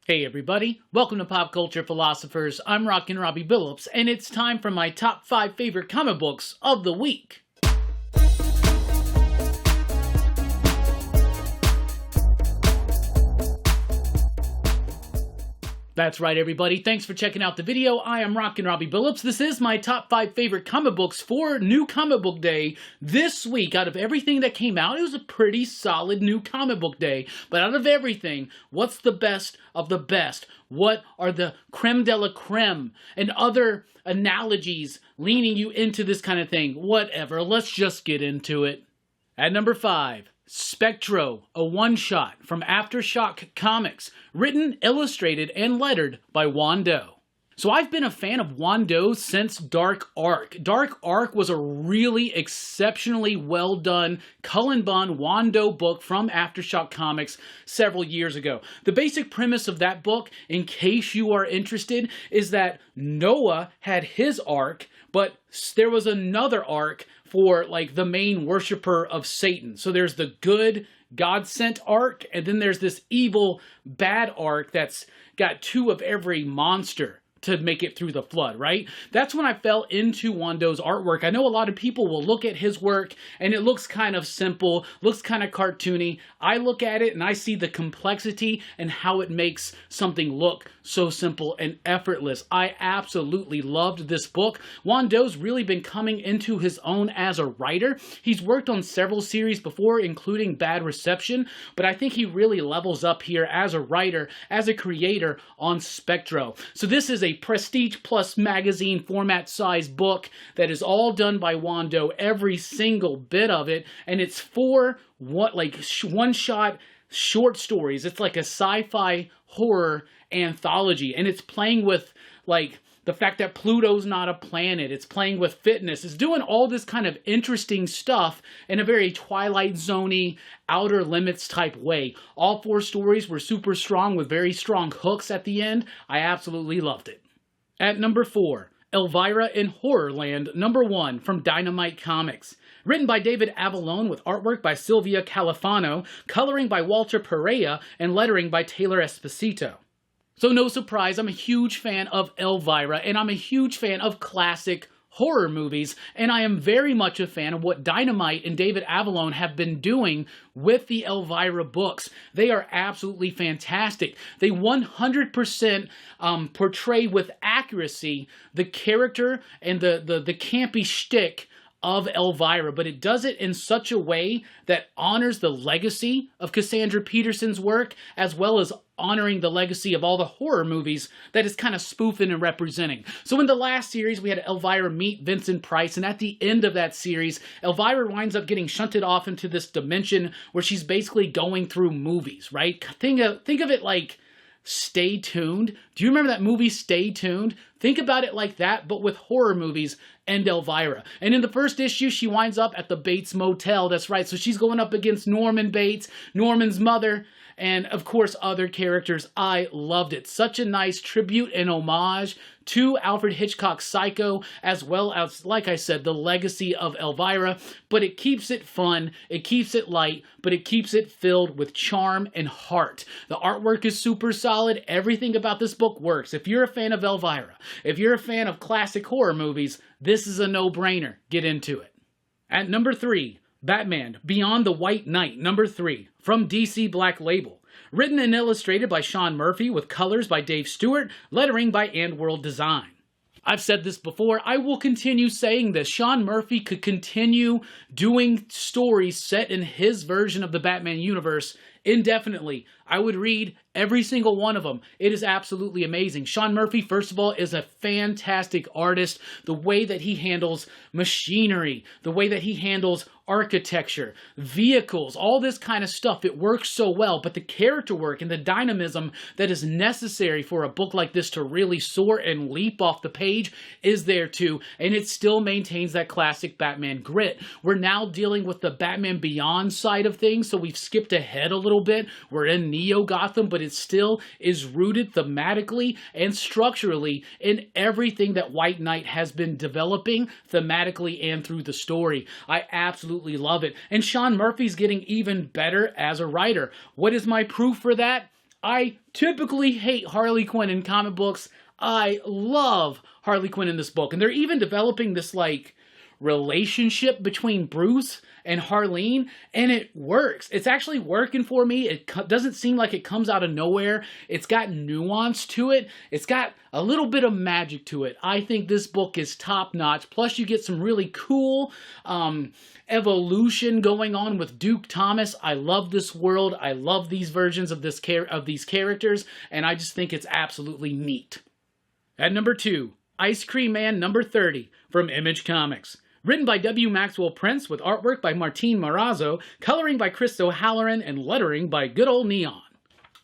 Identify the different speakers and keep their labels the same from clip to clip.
Speaker 1: Hey everybody, welcome to Pop Culture Philosophers. I'm Rockin Robbie Billups, and it's time for my top 5 favorite comic books of the week. That's right, everybody. Thanks for checking out the video. I am Rockin Robbie Billups. This is my top 5 favorite comic books for New Comic Book Day this week. Out of everything that came out, it was a pretty solid New Comic Book Day. But out of everything, what's the best of the best? What are the creme de la creme and other analogies leaning you into this kind of thing? Whatever, let's just get into it. At number 5. Spectro, a one-shot from Aftershock Comics, written, illustrated, and lettered by Juan Doe. So I've been a fan of Juan Doe since Dark Ark. Dark Ark was a really exceptionally well done Cullen Bunn Juan Doe book from Aftershock Comics several years ago. The basic premise of that book, in case you are interested, is that Noah had his ark, but there was another ark for like the main worshiper of Satan. So there's the good God-sent ark, and then there's this evil bad ark that's got 2 of every monster to make it through the flood, right? That's when I fell into Juan Doe's artwork. I know a lot of people will look at his work and it looks kind of simple, looks kind of cartoony. I look at it and I see the complexity and how it makes something look so simple and effortless. I absolutely loved this book. Juan Doe's really been coming into his own as a writer. He's worked on several series before, including Bad Reception, but I think he really levels up here as a writer, as a creator on Spectro. So this is a Prestige Plus magazine format size book that is all done by Juan Doe, every single bit of it, and it's 4 one-shot short stories. It's like a sci-fi horror anthology, and it's playing with like the fact that Pluto's not a planet. It's playing with fitness. It's doing all this kind of interesting stuff in a very Twilight Zone-y, Outer Limits type way. All 4 stories were super strong with very strong hooks at the end. I absolutely loved it. At number 4, Elvira in Horrorland, number 1 from Dynamite Comics. Written by David Avallone with artwork by Silvia Califano, coloring by Walter Pereira, and lettering by Taylor Esposito. So no surprise, I'm a huge fan of Elvira, and I'm a huge fan of classic horror movies, and I am very much a fan of what Dynamite and David Avallone have been doing with the Elvira books. They are absolutely fantastic. They 100% portray with accuracy the character and the campy shtick of Elvira, but it does it in such a way that honors the legacy of Cassandra Peterson's work, as well as honoring the legacy of all the horror movies that is kind of spoofing and representing. So in the last series, we had Elvira meet Vincent Price, and at the end of that series, Elvira winds up getting shunted off into this dimension where she's basically going through movies, right? Think of it like Stay Tuned. Do you remember that movie Stay Tuned? Think about it like that, but with horror movies and Elvira. And in the first issue, she winds up at the Bates Motel. That's right. So she's going up against Norman Bates, Norman's mother, and of course other characters. I loved it. Such a nice tribute and homage to Alfred Hitchcock's Psycho, as well as, like I said, the legacy of Elvira, but it keeps it fun, it keeps it light, but it keeps it filled with charm and heart. The artwork is super solid. Everything about this book works. If you're a fan of Elvira, if you're a fan of classic horror movies, this is a no-brainer. Get into it. At number 3, Batman Beyond the White Knight, number 3, from DC Black Label. Written and illustrated by Sean Murphy with colors by Dave Stewart, lettering by AndWorld Design. I've said this before, I will continue saying this. Sean Murphy could continue doing stories set in his version of the Batman universe indefinitely. I would read every single one of them. It is absolutely amazing. Sean Murphy, first of all, is a fantastic artist. The way that he handles machinery, the way that he handles architecture, vehicles, all this kind of stuff, it works so well. But the character work and the dynamism that is necessary for a book like this to really soar and leap off the page is there too. And it still maintains that classic Batman grit. We're now dealing with the Batman Beyond side of things, so we've skipped ahead a little bit. We're in Neo Gotham, but it still is rooted thematically and structurally in everything that White Knight has been developing thematically and through the story. I absolutely love it. And Sean Murphy's getting even better as a writer. What is my proof for that? I typically hate Harley Quinn in comic books. I love Harley Quinn in this book. And they're even developing this, like, relationship between Bruce and Harleen, and it works. It's actually working for me. It doesn't seem like it comes out of nowhere. It's got nuance to it. It's got a little bit of magic to it. I think this book is top-notch. Plus, you get some really cool evolution going on with Duke Thomas. I love this world. I love these versions of these characters, and I just think it's absolutely neat. At number 2, Ice Cream Man number 30 from Image Comics. Written by W. Maxwell Prince with artwork by Martín Morazzo, coloring by Chris O'Halloran, and lettering by good old Neon.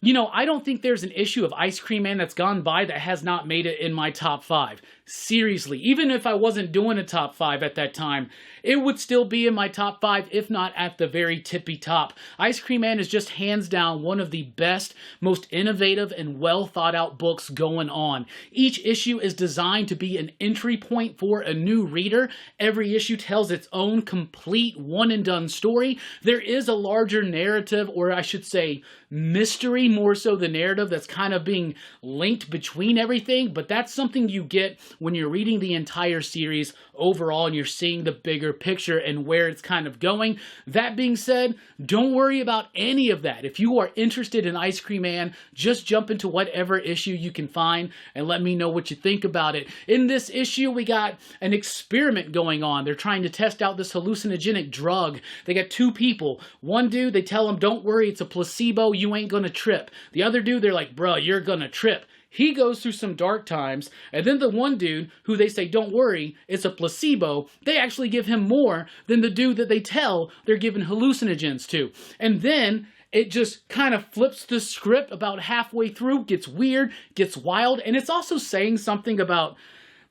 Speaker 1: You know, I don't think there's an issue of Ice Cream Man that's gone by that has not made it in my top 5. Seriously, even if I wasn't doing a top 5 at that time, it would still be in my top 5, if not at the very tippy top. Ice Cream Man is just hands down one of the best, most innovative, and well thought out books going on. Each issue is designed to be an entry point for a new reader. Every issue tells its own complete one and done story. There is a larger narrative, or I should say mystery, more so the narrative that's kind of being linked between everything, but that's something you get when you're reading the entire series overall and you're seeing the bigger picture and where it's kind of going. That being said, don't worry about any of that. If you are interested in Ice Cream Man, just jump into whatever issue you can find and let me know what you think about it. In this issue, we got an experiment going on. They're trying to test out this hallucinogenic drug. They got 2 people. One dude, they tell him, don't worry, it's a placebo, you ain't gonna trip. The other dude, they're like, bruh, you're gonna trip. He goes through some dark times, and then the one dude who they say, don't worry, it's a placebo, they actually give him more than the dude that they tell they're giving hallucinogens to. And then it just kind of flips the script about halfway through, gets weird, gets wild, and it's also saying something about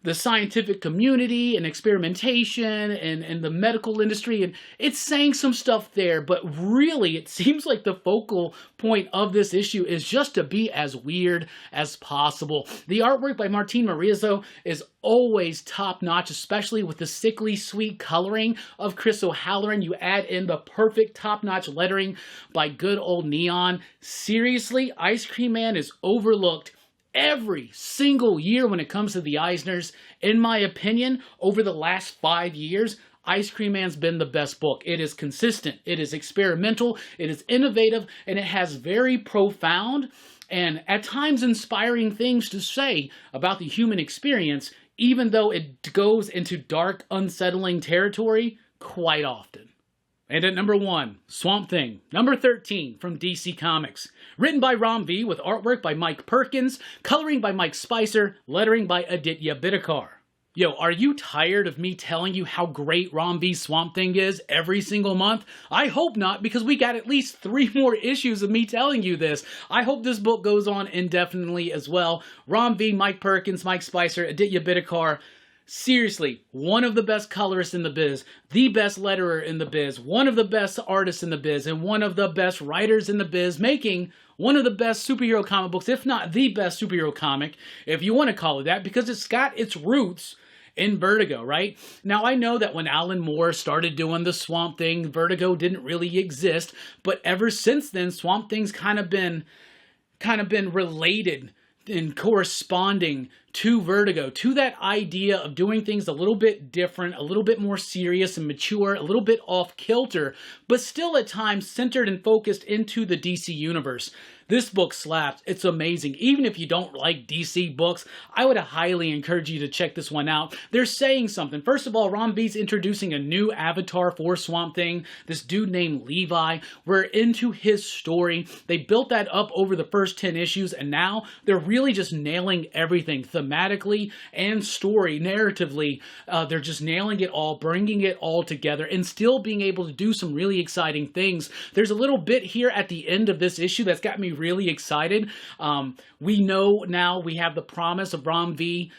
Speaker 1: the scientific community and experimentation and the medical industry, and it's saying some stuff there, but really it seems like the focal point of this issue is just to be as weird as possible. The artwork by Martín Morazzo is always top-notch, especially with the sickly sweet coloring of Chris O'Halloran. You add in the perfect top-notch lettering by good old Neon. Seriously, Ice Cream Man is overlooked every single year when it comes to the Eisners. In my opinion, over the last 5 years, Ice Cream Man's been the best book. It is consistent, it is experimental, it is innovative, and it has very profound and at times inspiring things to say about the human experience, even though it goes into dark, unsettling territory quite often. And at number 1, Swamp Thing, number 13 from DC Comics. Written by Ram V with artwork by Mike Perkins, coloring by Mike Spicer, lettering by Aditya Bidikar. Yo, are you tired of me telling you how great Ram V's Swamp Thing is every single month? I hope not, because we got at least 3 more issues of me telling you this. I hope this book goes on indefinitely as well. Ram V, Mike Perkins, Mike Spicer, Aditya Bidikar. Seriously, one of the best colorists in the biz, the best letterer in the biz, one of the best artists in the biz, and one of the best writers in the biz, making one of the best superhero comic books, if not the best superhero comic, if you want to call it that, because it's got its roots in Vertigo, right? Now, I know that when Alan Moore started doing the Swamp Thing, Vertigo didn't really exist, but ever since then, Swamp Thing's kind of been related and corresponding to Vertigo, to that idea of doing things a little bit different, a little bit more serious and mature, a little bit off kilter, but still at times centered and focused into the DC universe. This book slaps. It's amazing. Even if you don't like DC books, I would highly encourage you to check this one out. They're saying something. First of all, Ram V's introducing a new avatar for Swamp Thing, this dude named Levi. We're into his story. They built that up over the first 10 issues, and now they're really just nailing everything thematically and story, narratively. They're just nailing it all, bringing it all together, and still being able to do some really exciting things. There's a little bit here at the end of this issue that's got me really excited. We know now we have the promise of Ram V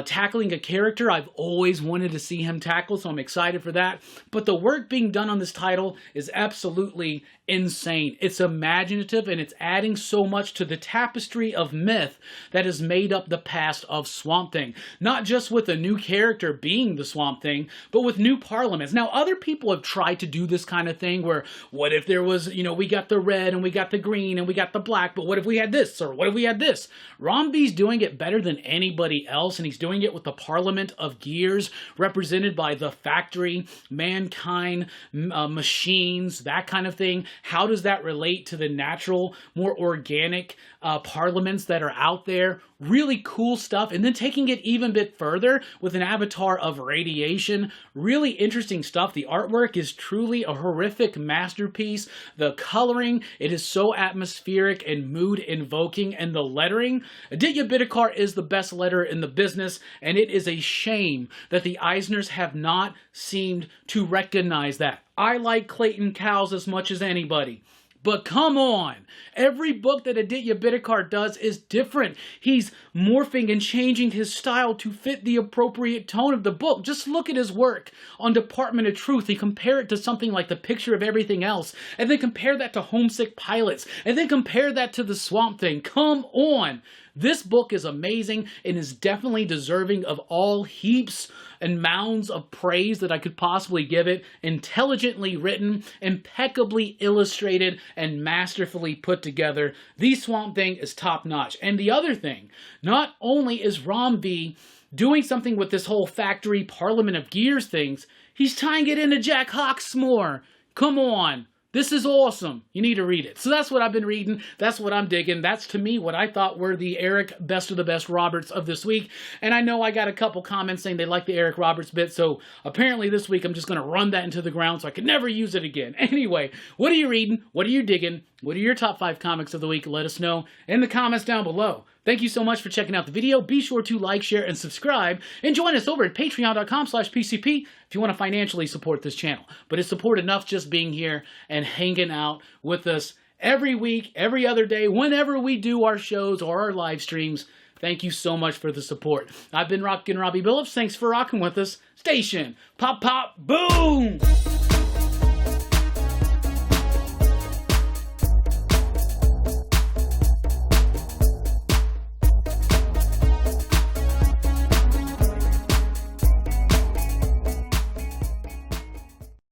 Speaker 1: tackling a character I've always wanted to see him tackle, so I'm excited for that. But the work being done on this title is absolutely insane. It's imaginative, and it's adding so much to the tapestry of myth that has made up the past of Swamp Thing. Not just with a new character being the Swamp Thing, but with new parliaments. Now, other people have tried to do this kind of thing where, what if there was, we got the red, and we got the green, and we got the black, but what if we had this? Or what if we had this? Robbie's doing it better than anybody else, and he's doing it with the Parliament of Gears, represented by the factory, mankind, machines, that kind of thing. How does that relate to the natural, more organic parliaments that are out there? Really cool stuff. And then taking it even a bit further with an avatar of radiation. Really interesting stuff. The artwork is truly a horrific masterpiece. The coloring, it is so atmospheric and mood invoking, and the lettering. Aditya Bidikar is the best letterer in the business, and it is a shame that the Eisners have not seemed to recognize that. I like Clayton Cowles as much as anybody. But come on, every book that Aditya Bidikar does is different. He's morphing and changing his style to fit the appropriate tone of the book. Just look at his work on Department of Truth and compare it to something like The Picture of Everything Else, and then compare that to Homesick Pilots, and then compare that to The Swamp Thing. Come on. This book is amazing and is definitely deserving of all heaps and mounds of praise that I could possibly give it. Intelligently written, impeccably illustrated, and masterfully put together. The Swamp Thing is top notch. And the other thing, not only is Robbie doing something with this whole factory Parliament of Gears things, he's tying it into Jack Hawksmoor. Come on. This is awesome. You need to read it. So that's what I've been reading. That's what I'm digging. That's, to me, what I thought were the Eric Best of the Best Roberts of this week. And I know I got a couple comments saying they like the Eric Roberts bit, so apparently this week I'm just going to run that into the ground so I could never use it again. Anyway, what are you reading? What are you digging? What are your top 5 comics of the week? Let us know in the comments down below. Thank you so much for checking out the video. Be sure to like, share, and subscribe. And join us over at patreon.com/PCP if you want to financially support this channel. But it's support enough just being here and hanging out with us every week, every other day, whenever we do our shows or our live streams. Thank you so much for the support. I've been Rockin Robbie Billups. Thanks for rocking with us. Station. Pop, pop, boom!